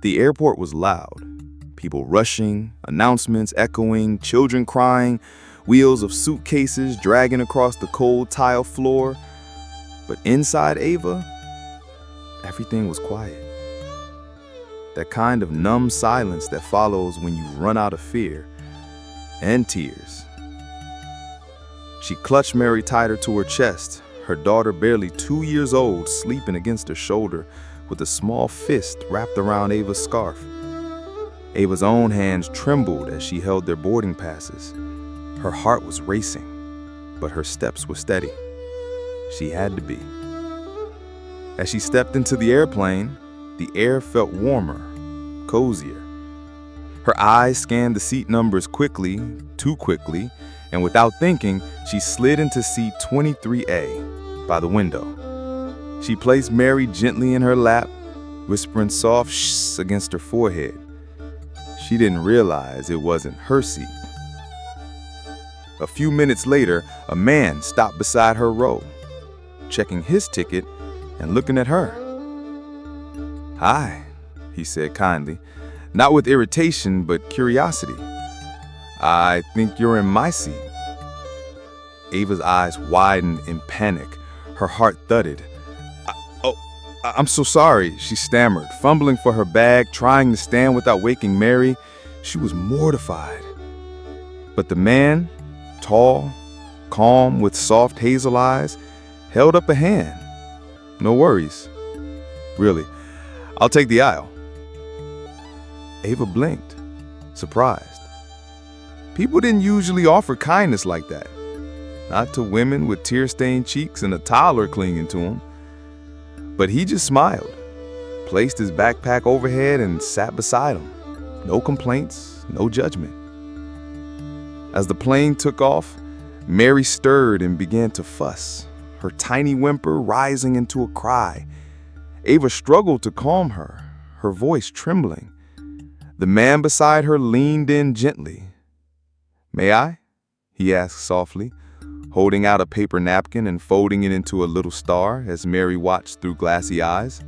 The airport was loud. People rushing, announcements echoing, children crying, wheels of suitcases dragging across the cold tile floor. But inside Ava, everything was quiet. That kind of numb silence that follows when you run out of fear and tears. She clutched Mary tighter to her chest, her daughter barely 2 years old sleeping against her shoulder with a small fist wrapped around Ava's scarf. Ava's own hands trembled as she held their boarding passes. Her heart was racing, but her steps were steady. She had to be. As she stepped into the airplane, the air felt warmer, cozier. Her eyes scanned the seat numbers quickly, too quickly, and without thinking, she slid into seat 23A by the window. She placed Mary gently in her lap, whispering soft shhs against her forehead. She didn't realize it wasn't her seat. A few minutes later, a man stopped beside her row, checking his ticket and looking at her. "Hi," he said kindly, not with irritation but curiosity. "I think you're in my seat." Ava's eyes widened in panic. Her heart thudded. I'm so sorry," she stammered, fumbling for her bag, trying to stand without waking Mary. She was mortified. But the man, tall, calm, with soft hazel eyes, held up a hand. "No worries. Really, I'll take the aisle." Ava blinked, surprised. People didn't usually offer kindness like that. Not to women with tear-stained cheeks and a toddler clinging to them. But he just smiled, placed his backpack overhead, and sat beside him. No complaints, no judgment. As the plane took off, Mary stirred and began to fuss, her tiny whimper rising into a cry. Ava struggled to calm her, her voice trembling. The man beside her leaned in gently. "May I?" he asked softly, holding out a paper napkin and folding it into a little star as Mary watched through glassy eyes.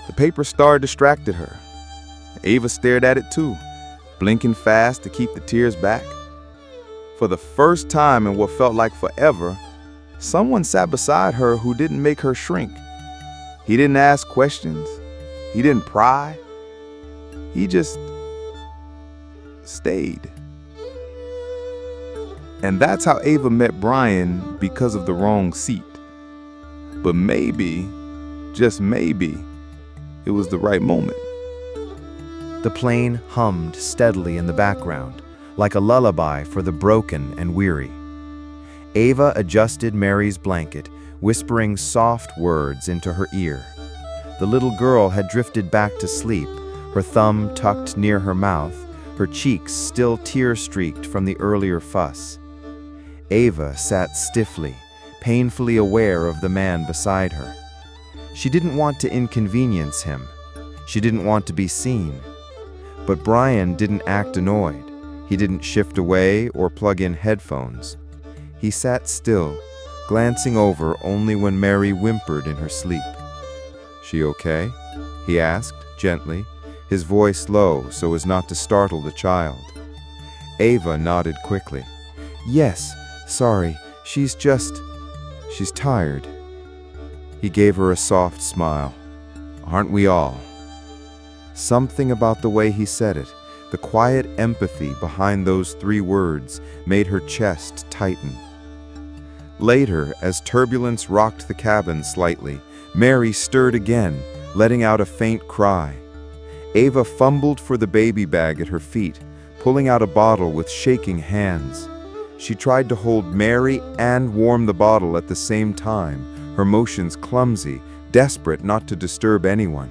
The paper star distracted her. Ava stared at it too, blinking fast to keep the tears back. For the first time in what felt like forever, someone sat beside her who didn't make her shrink. He didn't ask questions. He didn't pry. He just stayed. And that's how Ava met Brian, because of the wrong seat. But maybe, just maybe, it was the right moment. The plane hummed steadily in the background, like a lullaby for the broken and weary. Ava adjusted Mary's blanket, whispering soft words into her ear. The little girl had drifted back to sleep, her thumb tucked near her mouth, her cheeks still tear-streaked from the earlier fuss. Ava sat stiffly, painfully aware of the man beside her. She didn't want to inconvenience him. She didn't want to be seen. But Brian didn't act annoyed. He didn't shift away or plug in headphones. He sat still, glancing over only when Mary whimpered in her sleep. "She okay?" he asked, gently, his voice low so as not to startle the child. Ava nodded quickly. "Yes, sorry, she's tired." He gave her a soft smile. "Aren't we all?" Something about the way he said it, the quiet empathy behind those 3 words, made her chest tighten. Later, as turbulence rocked the cabin slightly, Mary stirred again, letting out a faint cry. Ava fumbled for the baby bag at her feet, pulling out a bottle with shaking hands. She tried to hold Mary and warm the bottle at the same time, her motions clumsy, desperate not to disturb anyone.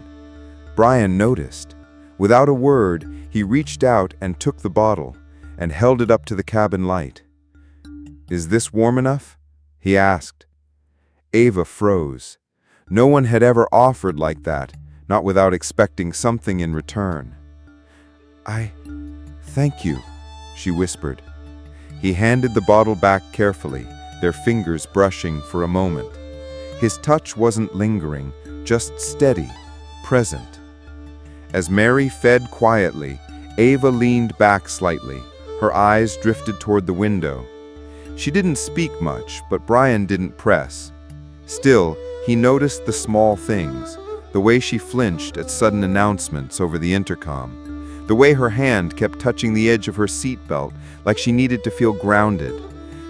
Brian noticed. Without a word, he reached out and took the bottle and held it up to the cabin light. "Is this warm enough?" he asked. Ava froze. No one had ever offered like that, not without expecting something in return. Thank you," she whispered. He handed the bottle back carefully, their fingers brushing for a moment. His touch wasn't lingering, just steady, present. As Mary fed quietly, Ava leaned back slightly. Her eyes drifted toward the window. She didn't speak much, but Brian didn't press. Still, he noticed the small things, the way she flinched at sudden announcements over the intercom, the way her hand kept touching the edge of her seatbelt like she needed to feel grounded,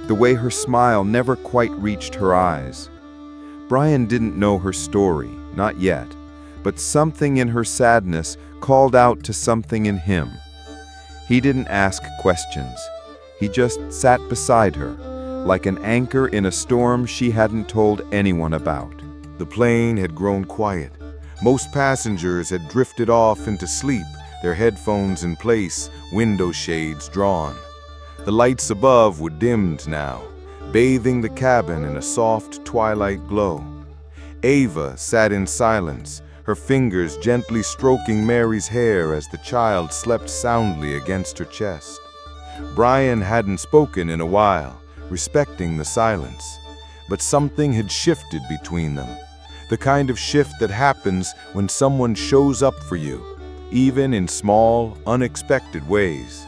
the way her smile never quite reached her eyes. Brian didn't know her story, not yet, but something in her sadness called out to something in him. He didn't ask questions. He just sat beside her, like an anchor in a storm she hadn't told anyone about. The plane had grown quiet. Most passengers had drifted off into sleep, their headphones in place, window shades drawn. The lights above were dimmed now, bathing the cabin in a soft twilight glow. Ava sat in silence, her fingers gently stroking Mary's hair as the child slept soundly against her chest. Brian hadn't spoken in a while, respecting the silence, but something had shifted between them. The kind of shift that happens when someone shows up for you, even in small, unexpected ways.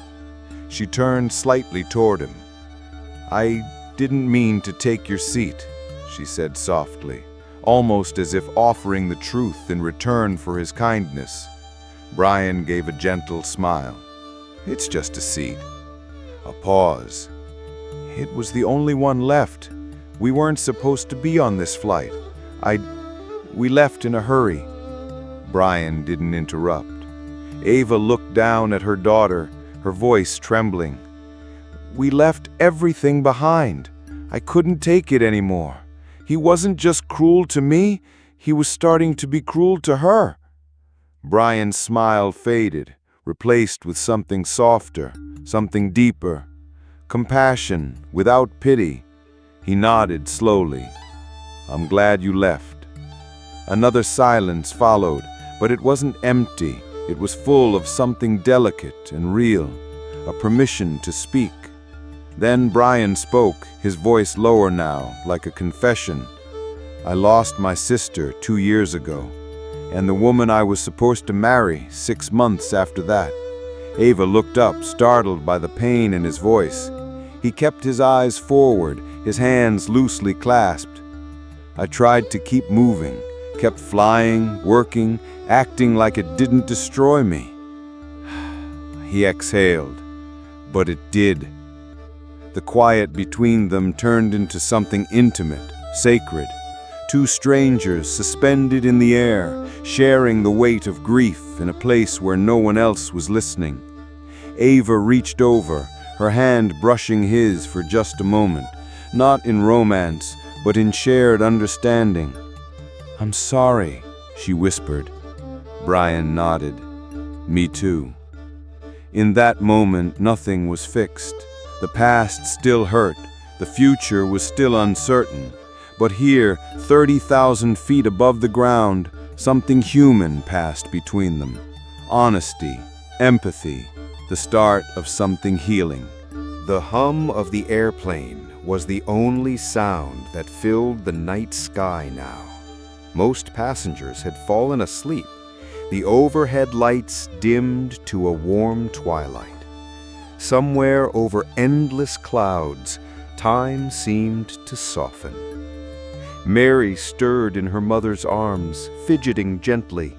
She turned slightly toward him. "I didn't mean to take your seat," she said softly, almost as if offering the truth in return for his kindness. Brian gave a gentle smile. "It's just a seat." A pause. "It was the only one left. We weren't supposed to be on this flight. We left in a hurry." Brian didn't interrupt. Ava looked down at her daughter, her voice trembling. "We left everything behind. I couldn't take it anymore. He wasn't just cruel to me, he was starting to be cruel to her." Brian's smile faded, replaced with something softer, something deeper. Compassion without pity. He nodded slowly. "I'm glad you left." Another silence followed, but it wasn't empty. It was full of something delicate and real, a permission to speak. Then Brian spoke, his voice lower now, like a confession. "I lost my sister 2 years ago, and the woman I was supposed to marry 6 months after that." Ava looked up, startled by the pain in his voice. He kept his eyes forward, his hands loosely clasped. "I tried to keep moving, kept flying, working, acting like it didn't destroy me." He exhaled, but it did. The quiet between them turned into something intimate, sacred. Two strangers suspended in the air, sharing the weight of grief in a place where no one else was listening. Ava reached over, her hand brushing his for just a moment, not in romance, but in shared understanding. "I'm sorry," she whispered. Brian nodded. "Me too." In that moment, nothing was fixed. The past still hurt, the future was still uncertain. But here, 30,000 feet above the ground, something human passed between them. Honesty, empathy, the start of something healing. The hum of the airplane was the only sound that filled the night sky now. Most passengers had fallen asleep, the overhead lights dimmed to a warm twilight. Somewhere over endless clouds, time seemed to soften. Mary stirred in her mother's arms, fidgeting gently.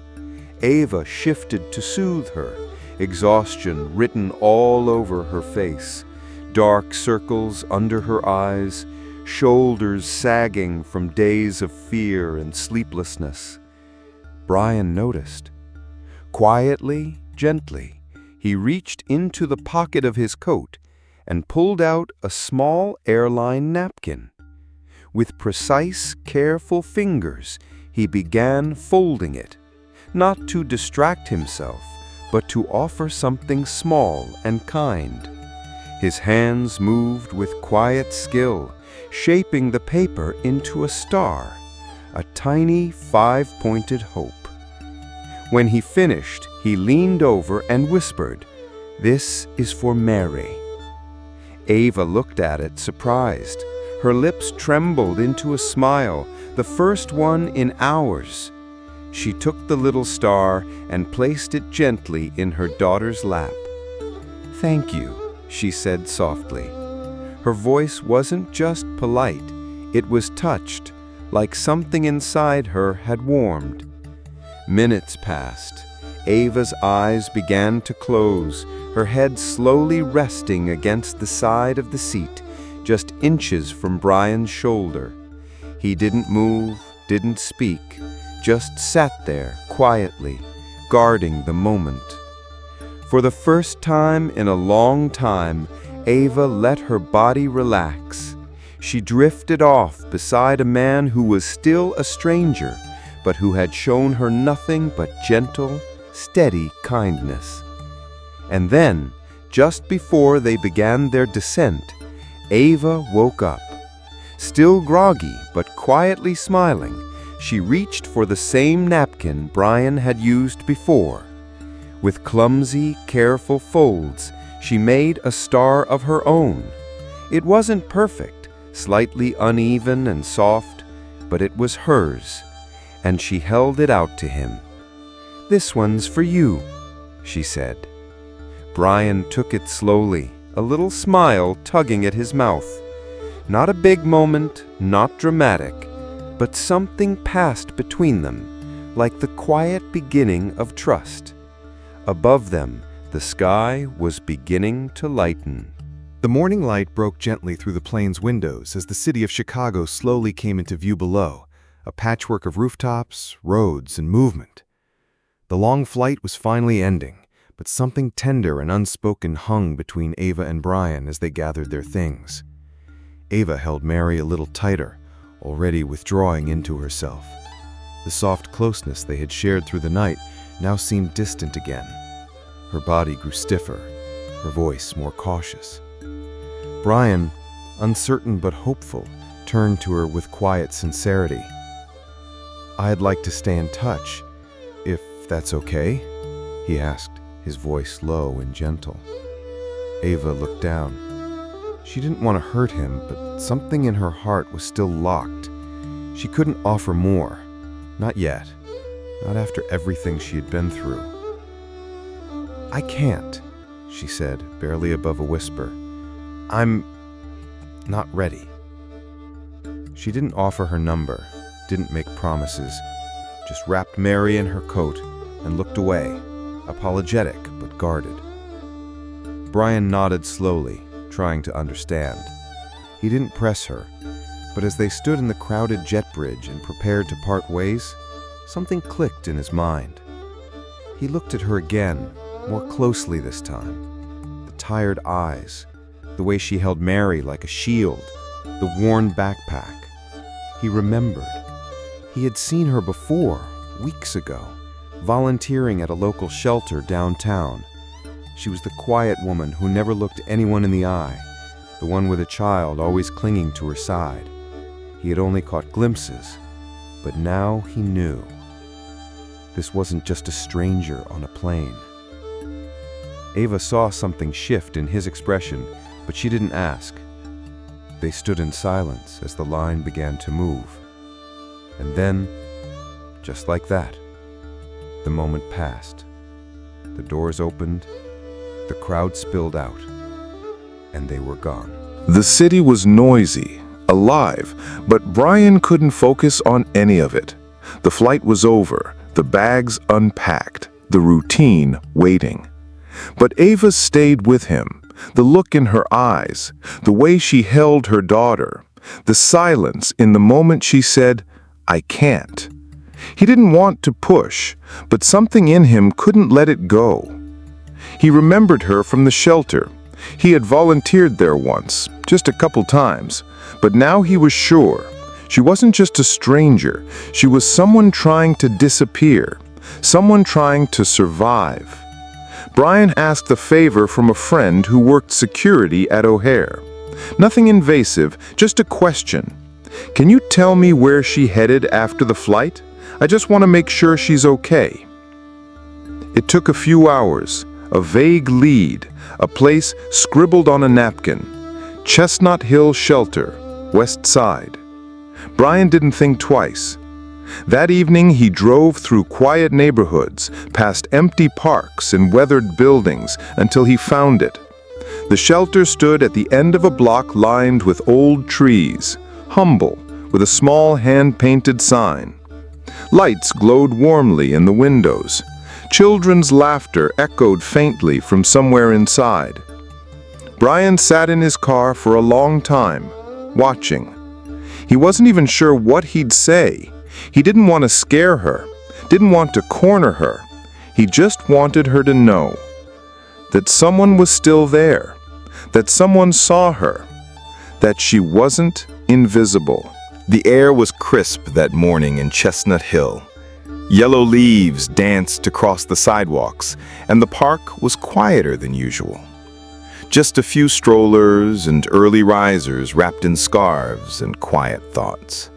Ava shifted to soothe her, exhaustion written all over her face, dark circles under her eyes, shoulders sagging from days of fear and sleeplessness. Brian noticed. Quietly, gently, he reached into the pocket of his coat and pulled out a small airline napkin. With precise, careful fingers, he began folding it, not to distract himself, but to offer something small and kind. His hands moved with quiet skill, shaping the paper into a star, a tiny 5-pointed hope. When he finished, he leaned over and whispered, "This is for Mary." Ava looked at it, surprised. Her lips trembled into a smile, the first one in hours. She took the little star and placed it gently in her daughter's lap. "Thank you," she said softly. Her voice wasn't just polite, it was touched, like something inside her had warmed. Minutes passed. Ava's eyes began to close, her head slowly resting against the side of the seat, just inches from Brian's shoulder. He didn't move, didn't speak, just sat there quietly, guarding the moment. For the first time in a long time, Ava let her body relax. She drifted off beside a man who was still a stranger, but who had shown her nothing but gentle, steady kindness. And then, just before they began their descent, Ava woke up. Still groggy, but quietly smiling, she reached for the same napkin Brian had used before. With clumsy, careful folds, she made a star of her own. It wasn't perfect, slightly uneven and soft, but it was hers, and she held it out to him. "This one's for you," she said. Brian took it slowly, a little smile tugging at his mouth. Not a big moment, not dramatic, but something passed between them, like the quiet beginning of trust. Above them, the sky was beginning to lighten. The morning light broke gently through the plane's windows as the city of Chicago slowly came into view below, a patchwork of rooftops, roads, and movement. The long flight was finally ending, but something tender and unspoken hung between Ava and Brian as they gathered their things. Ava held Mary a little tighter, already withdrawing into herself. The soft closeness they had shared through the night now seemed distant again. Her body grew stiffer, her voice more cautious. Brian, uncertain but hopeful, turned to her with quiet sincerity. "I'd like to stay in touch, if that's okay?" he asked, his voice low and gentle. Ava looked down. She didn't want to hurt him, but something in her heart was still locked. She couldn't offer more. Not yet. Not after everything she had been through. "I can't," she said, barely above a whisper. "I'm not ready." She didn't offer her number, didn't make promises, just wrapped Mary in her coat and looked away, apologetic but guarded. Brian nodded slowly, trying to understand. He didn't press her, but as they stood in the crowded jet bridge and prepared to part ways, something clicked in his mind. He looked at her again, more closely this time. The tired eyes, the way she held Mary like a shield, the worn backpack. He remembered. He had seen her before, weeks ago, volunteering at a local shelter downtown. She was the quiet woman who never looked anyone in the eye, the one with a child always clinging to her side. He had only caught glimpses, but now he knew. This wasn't just a stranger on a plane. Ava saw something shift in his expression, but she didn't ask. They stood in silence as the line began to move. And then, just like that, the moment passed. The doors opened, the crowd spilled out, and they were gone. The city was noisy, alive, but Brian couldn't focus on any of it. The flight was over, the bags unpacked, the routine waiting. But Ava stayed with him, the look in her eyes, the way she held her daughter, the silence in the moment she said, "I can't." He didn't want to push, but something in him couldn't let it go. He remembered her from the shelter. He had volunteered there once, just a couple times, but now he was sure. She wasn't just a stranger, she was someone trying to disappear, someone trying to survive. Brian asked a favor from a friend who worked security at O'Hare. Nothing invasive, just a question. "Can you tell me where she headed after the flight? I just want to make sure she's okay." It took a few hours, a vague lead, a place scribbled on a napkin. Chestnut Hill Shelter, West Side. Brian didn't think twice. That evening, he drove through quiet neighborhoods, past empty parks and weathered buildings, until he found it. The shelter stood at the end of a block lined with old trees, humble, with a small hand-painted sign. Lights glowed warmly in the windows. Children's laughter echoed faintly from somewhere inside. Brian sat in his car for a long time, watching. He wasn't even sure what he'd say. He didn't want to scare her, didn't want to corner her. He just wanted her to know that someone was still there, that someone saw her, that she wasn't invisible. The air was crisp that morning in Chestnut Hill. Yellow leaves danced across the sidewalks, and the park was quieter than usual. Just a few strollers and early risers wrapped in scarves and quiet thoughts.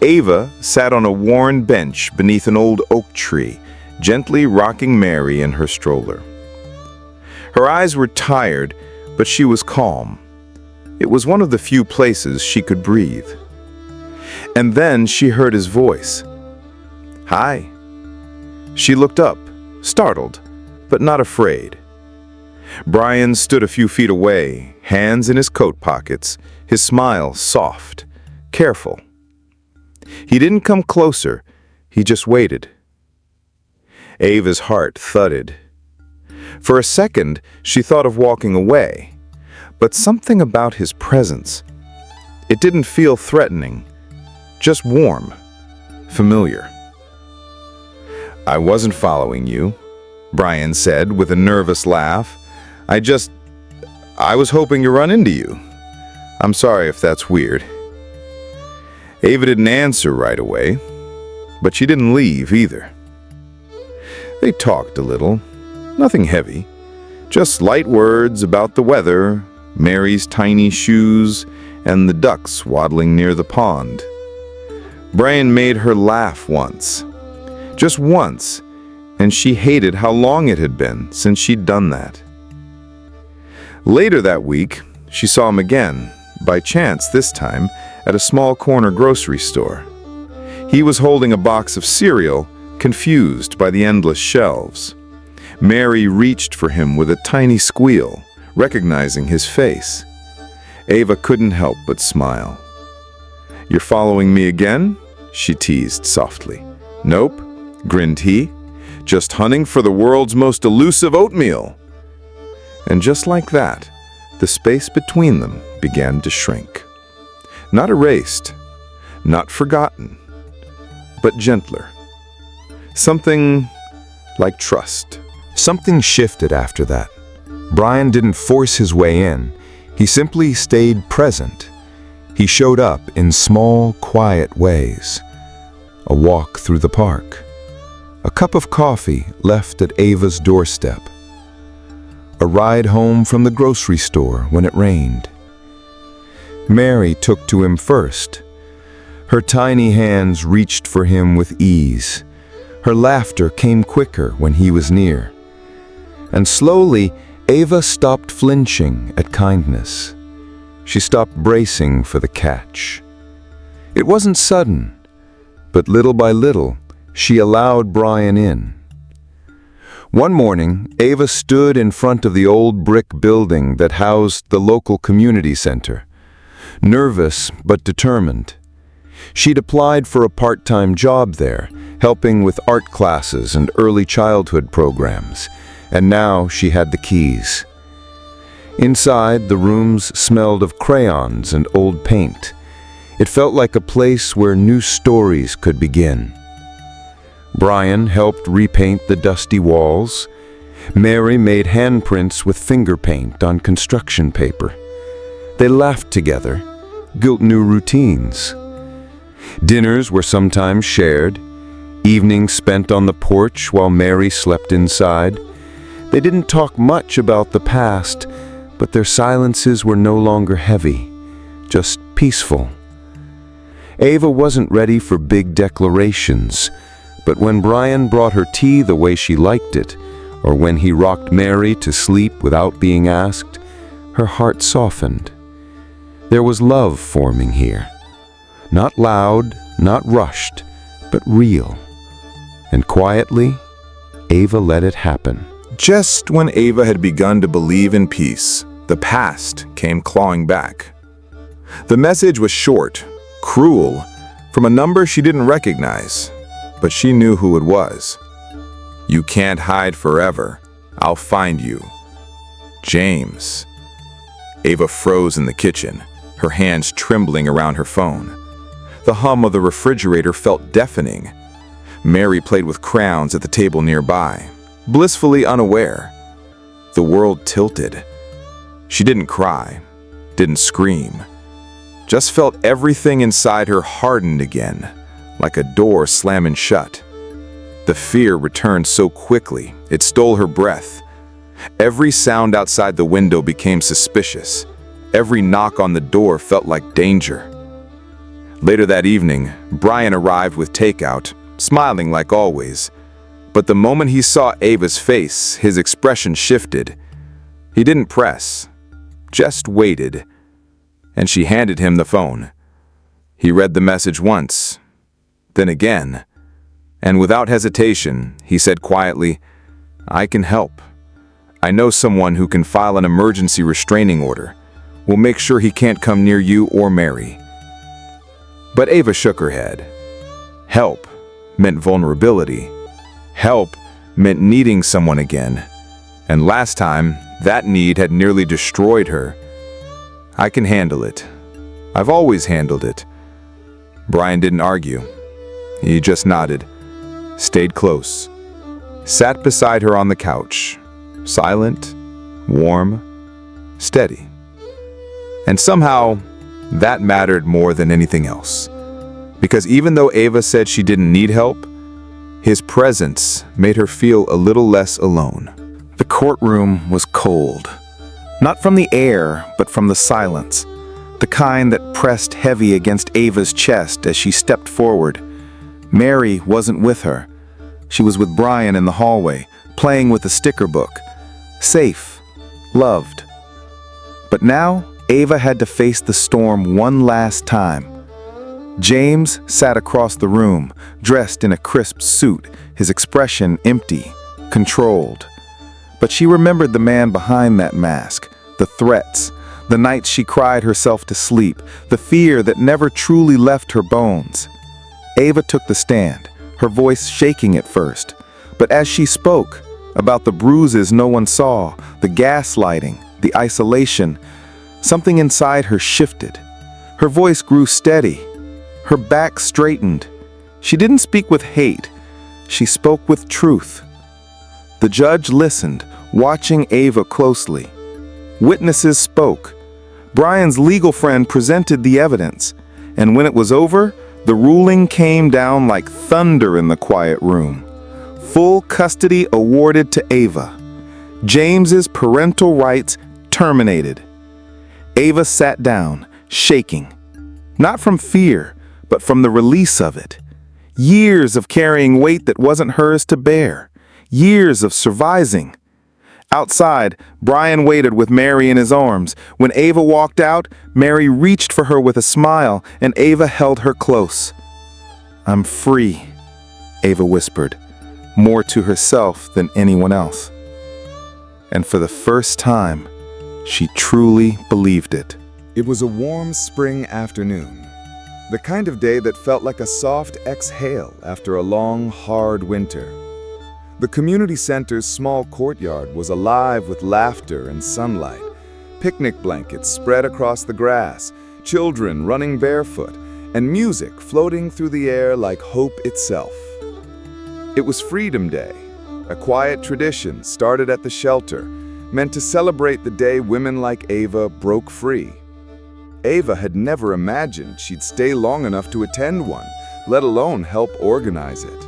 Ava sat on a worn bench beneath an old oak tree, gently rocking Mary in her stroller. Her eyes were tired, but she was calm. It was one of the few places she could breathe. And then she heard his voice. "Hi." She looked up, startled, but not afraid. Brian stood a few feet away, hands in his coat pockets, his smile soft, careful. He didn't come closer, he just waited. Ava's heart thudded. For a second, she thought of walking away, but something about his presence. It didn't feel threatening, just warm, familiar. "I wasn't following you," Brian said with a nervous laugh. I was hoping to run into you. I'm sorry if that's weird." Ava didn't answer right away, but she didn't leave either. They talked a little, nothing heavy, just light words about the weather, Mary's tiny shoes, and the ducks waddling near the pond. Brian made her laugh once, just once, and she hated how long it had been since she'd done that. Later that week, she saw him again, by chance this time, at a small corner grocery store. He was holding a box of cereal, confused by the endless shelves. Mary reached for him with a tiny squeal, recognizing his face. Ava couldn't help but smile. "You're following me again?" she teased softly. "Nope," grinned he. "Just hunting for the world's most elusive oatmeal." And just like that, the space between them began to shrink. Not erased, not forgotten, but gentler. Something like trust. Something shifted after that. Brian didn't force his way in. He simply stayed present. He showed up in small, quiet ways. A walk through the park. A cup of coffee left at Ava's doorstep. A ride home from the grocery store when it rained. Mary took to him first. Her tiny hands reached for him with ease. Her laughter came quicker when he was near. And slowly, Ava stopped flinching at kindness. She stopped bracing for the catch. It wasn't sudden, but little by little, she allowed Brian in. One morning, Ava stood in front of the old brick building that housed the local community center. Nervous but determined. She'd applied for a part-time job there, helping with art classes and early childhood programs, and now she had the keys. Inside, the rooms smelled of crayons and old paint. It felt like a place where new stories could begin. Brian helped repaint the dusty walls. Mary made handprints with finger paint on construction paper. They laughed together, built new routines. Dinners were sometimes shared, evenings spent on the porch while Mary slept inside. They didn't talk much about the past, but their silences were no longer heavy, just peaceful. Ava wasn't ready for big declarations, but when Brian brought her tea the way she liked it, or when he rocked Mary to sleep without being asked, her heart softened. There was love forming here. Not loud, not rushed, but real. And quietly, Ava let it happen. Just when Ava had begun to believe in peace, the past came clawing back. The message was short, cruel, from a number she didn't recognize, but she knew who it was. "You can't hide forever. I'll find you. James." Ava froze in the kitchen, her hands trembling around her phone. The hum of the refrigerator felt deafening. Mary played with crayons at the table nearby, blissfully unaware. The world tilted. She didn't cry, didn't scream, just felt everything inside her hardened again, like a door slamming shut. The fear returned so quickly, it stole her breath. Every sound outside the window became suspicious. Every knock on the door felt like danger. Later that evening, Brian arrived with takeout, smiling like always. But the moment he saw Ava's face, his expression shifted. He didn't press, just waited, and she handed him the phone. He read the message once, then again, and without hesitation, he said quietly, "I can help. I know someone who can file an emergency restraining order. We'll make sure he can't come near you or Mary." But Ava shook her head. Help meant vulnerability. Help meant needing someone again. And last time, that need had nearly destroyed her. "I can handle it. I've always handled it." Brian didn't argue. He just nodded, stayed close, sat beside her on the couch, silent, warm, steady. And somehow, that mattered more than anything else. Because even though Ava said she didn't need help, his presence made her feel a little less alone. The courtroom was cold. Not from the air, but from the silence. The kind that pressed heavy against Ava's chest as she stepped forward. Mary wasn't with her. She was with Brian in the hallway, playing with a sticker book. Safe, loved. But now, Ava had to face the storm one last time. James sat across the room, dressed in a crisp suit, his expression empty, controlled. But she remembered the man behind that mask, the threats, the nights she cried herself to sleep, the fear that never truly left her bones. Ava took the stand, her voice shaking at first. But as she spoke, about the bruises no one saw, the gaslighting, the isolation, something inside her shifted. Her voice grew steady. Her back straightened. She didn't speak with hate. She spoke with truth. The judge listened, watching Ava closely. Witnesses spoke. Brian's legal friend presented the evidence. And when it was over, the ruling came down like thunder in the quiet room. Full custody awarded to Ava. James's parental rights terminated. Ava sat down, shaking. Not from fear, but from the release of it. Years of carrying weight that wasn't hers to bear. Years of surviving. Outside, Brian waited with Mary in his arms. When Ava walked out, Mary reached for her with a smile, and Ava held her close. "I'm free," Ava whispered, more to herself than anyone else. And for the first time, she truly believed it. It was a warm spring afternoon, the kind of day that felt like a soft exhale after a long, hard winter. The community center's small courtyard was alive with laughter and sunlight, picnic blankets spread across the grass, children running barefoot, and music floating through the air like hope itself. It was Freedom Day, a quiet tradition started at the shelter, meant to celebrate the day women like Ava broke free. Ava had never imagined she'd stay long enough to attend one, let alone help organize it.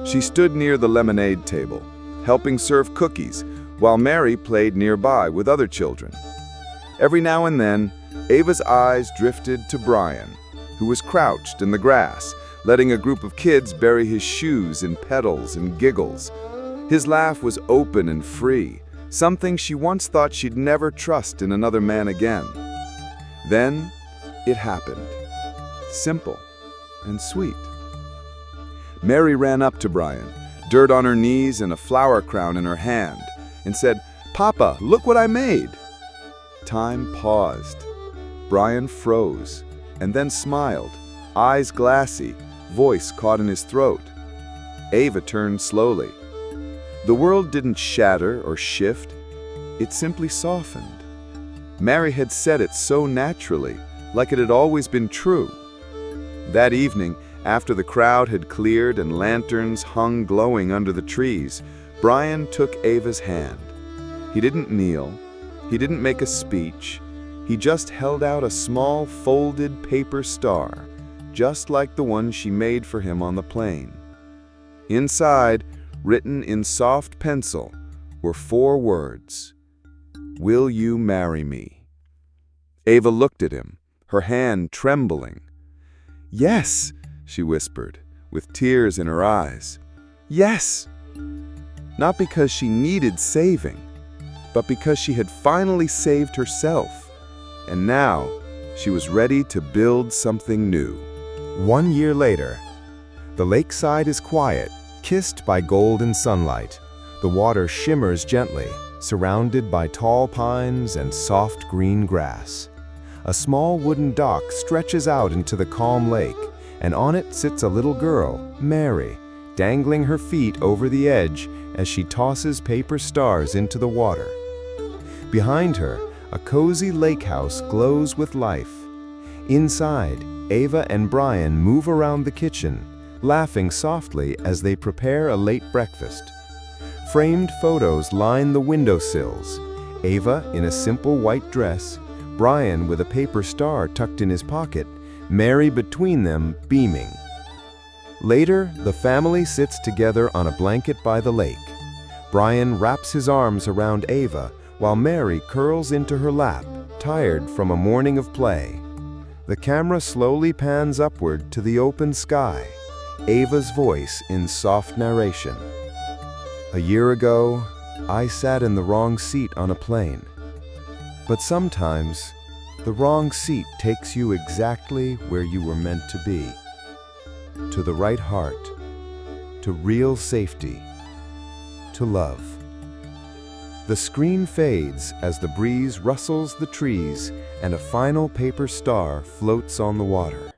She stood near the lemonade table, helping serve cookies, while Mary played nearby with other children. Every now and then, Ava's eyes drifted to Brian, who was crouched in the grass, letting a group of kids bury his shoes in petals and giggles. His laugh was open and free, something she once thought she'd never trust in another man again. Then, it happened. Simple, and sweet. Mary ran up to Brian, dirt on her knees and a flower crown in her hand, and said, "Papa, look what I made." Time paused. Brian froze, and then smiled, eyes glassy, voice caught in his throat. Ava turned slowly. The world didn't shatter or shift, it simply softened. Mary had said it so naturally, like it had always been true. That evening, after the crowd had cleared and lanterns hung glowing under the trees, Brian took Ava's hand. He didn't kneel, he didn't make a speech, he just held out a small folded paper star, just like the one she made for him on the plane. Inside, written in soft pencil, were 4 words: "Will you marry me?" Ava looked at him, her hand trembling. "Yes," she whispered, with tears in her eyes. "Yes." Not because she needed saving, but because she had finally saved herself, and now she was ready to build something new. 1 year later, the lakeside is quiet, kissed by golden sunlight. The water shimmers gently, surrounded by tall pines and soft green grass. A small wooden dock stretches out into the calm lake, and on it sits a little girl, Mary, dangling her feet over the edge as she tosses paper stars into the water. Behind her, a cozy lake house glows with life. Inside, Ava and Brian move around the kitchen, laughing softly as they prepare a late breakfast. Framed photos line the windowsills. Ava in a simple white dress, Brian with a paper star tucked in his pocket, Mary between them, beaming. Later, the family sits together on a blanket by the lake. Brian wraps his arms around Ava, while Mary curls into her lap, tired from a morning of play. The camera slowly pans upward to the open sky, Ava's voice in soft narration. "A year ago, I sat in the wrong seat on a plane. But sometimes, the wrong seat takes you exactly where you were meant to be. To the right heart, to real safety, to love." The screen fades as the breeze rustles the trees and a final paper star floats on the water.